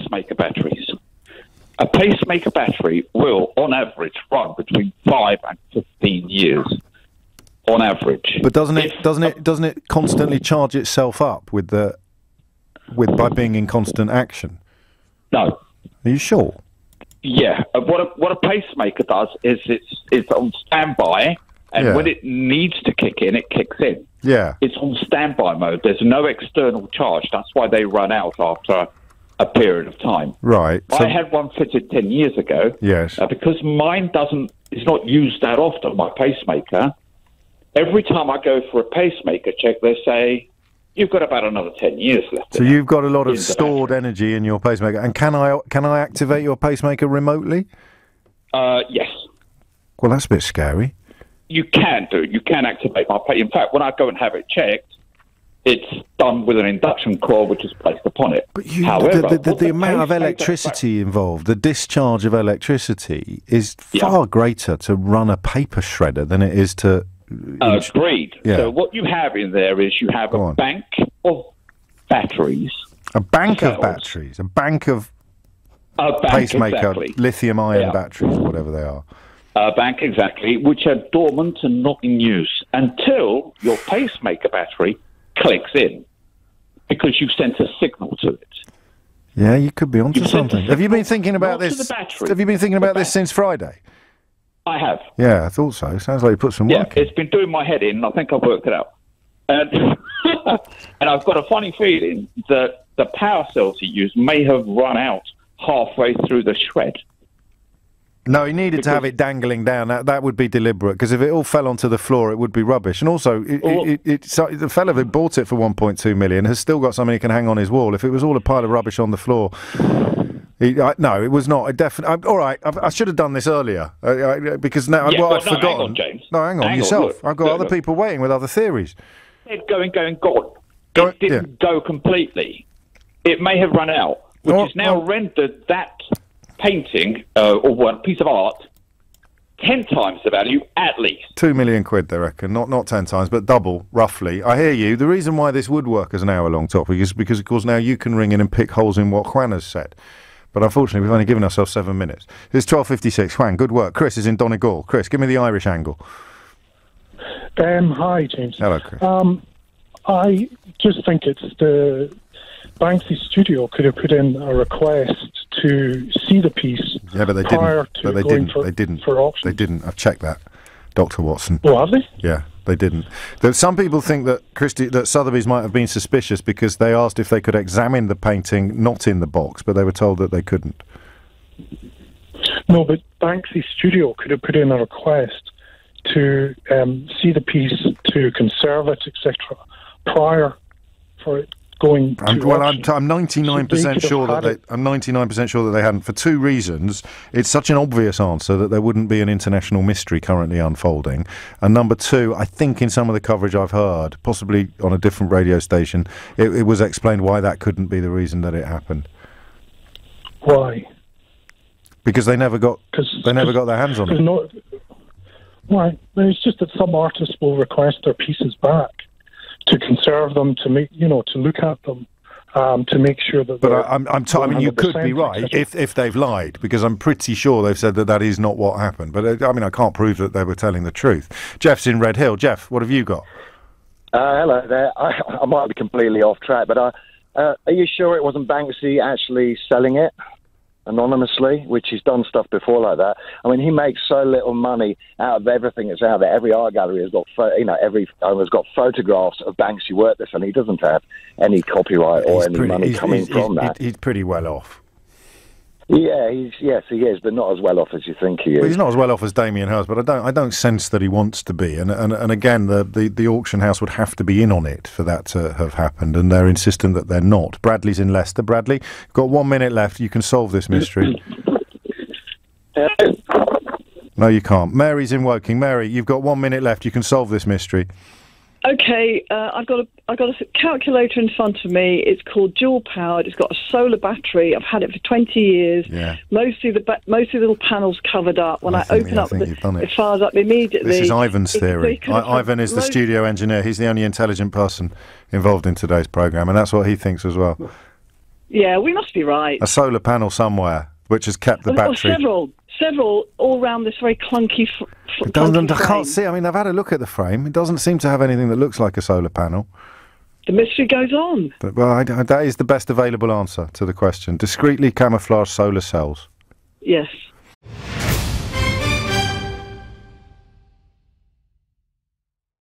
pacemaker batteries. A pacemaker battery will, on average, run between 5 and 15 years, on average. But doesn't it constantly charge itself up by being in constant action? No. Are you sure? Yeah. What a pacemaker does is it's on standby, and when it needs to kick in, it kicks in. Yeah. It's on standby mode. There's no external charge. That's why they run out after a period of time. Right. I had one fitted 10 years ago. Yes. Because mine is not used that often, my pacemaker. Every time I go for a pacemaker check, they say, you've got about another 10 years left. So you've got a lot of stored energy in your pacemaker. And can I activate your pacemaker remotely? Yes. Well, that's a bit scary. You can do. You can activate my pacemaker. In fact, when I go and have it checked, it's done with an induction coil which is placed upon it. But however, the amount of electricity involved, the discharge of electricity is far greater to run a paper shredder than it is to... Agreed. Yeah. So what you have in there is you have a bank of batteries. A bank of batteries? A bank of pacemaker, lithium-ion batteries, whatever they are. Bank, exactly, which are dormant and not in use until your pacemaker battery clicks in, because you've sent a signal to it. Yeah, you could be onto something. Have you been thinking about this? Have you been thinking about this since Friday? I have. Yeah, I thought so. Sounds like you put some work in. It's been doing my head in, and I think I've worked it out. And, and I've got a funny feeling that the power cells he used may have run out halfway through the shred. No, he needed to have it dangling down. That would be deliberate, because if it all fell onto the floor, it would be rubbish. And also, the fellow who bought it for 1.2 million has still got something he can hang on his wall. If it was all a pile of rubbish on the floor... no, it was not. All right, I should have done this earlier, because now I'd forgotten. Hang on, James. No, hang on, yourself. I've got other people waiting with other theories. It didn't go completely. It may have run out, which has now rendered that painting or one piece of art 10 times the value at least. 2 million quid, they reckon. Not 10 times, but double, roughly. I hear you. The reason why this would work as an hour-long topic is because, of course, now you can ring in and pick holes in what Juan has said. But unfortunately, we've only given ourselves 7 minutes. It's 12:56. Juan, good work. Chris is in Donegal. Chris, give me the Irish angle. Hi, James. Hello, Chris. I just think it's the Banksy studio could have put in a request to see the piece. Yeah, but they didn't. For auction. They didn't. I've checked that, Dr. Watson. Oh, have they? Yeah, they didn't. Some people think that that Sotheby's might have been suspicious because they asked if they could examine the painting not in the box, but they were told that they couldn't. No, but Banksy studio could have put in a request to see the piece, to conserve it, etc., prior for it going to auction. I'm 99% sure that I'm 99% sure that they hadn't, for two reasons. It's such an obvious answer that there wouldn't be an international mystery currently unfolding, and number two, I think in some of the coverage I've heard, possibly on a different radio station, it was explained why that couldn't be the reason that it happened. Why? Because they never got their hands on it. Why? It's just that some artists will request their pieces back to conserve them, to make to look at them, to make sure that. But I mean, you could be right if they've lied, because I'm pretty sure they've said that is not what happened. But I mean, I can't prove that they were telling the truth. Jeff's in Red Hill. Jeff, what have you got? Hello there. I might be completely off track, but are you sure it wasn't Banksy actually selling it anonymously, which he's done stuff before like that? I mean, he makes so little money out of everything that's out there. Every art gallery has got, every owner's got photographs of Banksy work that's, and he doesn't have any copyright or any money coming from that. He's pretty well off. Yeah, yes, he is, but not as well off as you think he is. Well, he's not as well off as Damien Hirst, but I don't sense that he wants to be. And again, the auction house would have to be in on it for that to have happened, and they're insistent that they're not. Bradley's in Leicester. Bradley, you've got 1 minute left. You can solve this mystery. No, you can't. Mary's in Woking. Mary, you've got 1 minute left. You can solve this mystery. Okay, I've got a calculator in front of me. It's called dual powered. It's got a solar battery. I've had it for 20 years. Yeah. Most of the little panels covered up. When I open up, it fires up immediately. This is Ivan's theory. Ivan is the studio engineer. He's the only intelligent person involved in today's programme, and that's what he thinks as well. Yeah, we must be right. A solar panel somewhere, which has kept the battery. Or several all around this very clunky It doesn't. I frame. can't see. I mean, I've had a look at the frame. It doesn't seem to have anything that looks like a solar panel. The mystery goes on. But, well, that is the best available answer to the question. Discreetly camouflaged solar cells. Yes.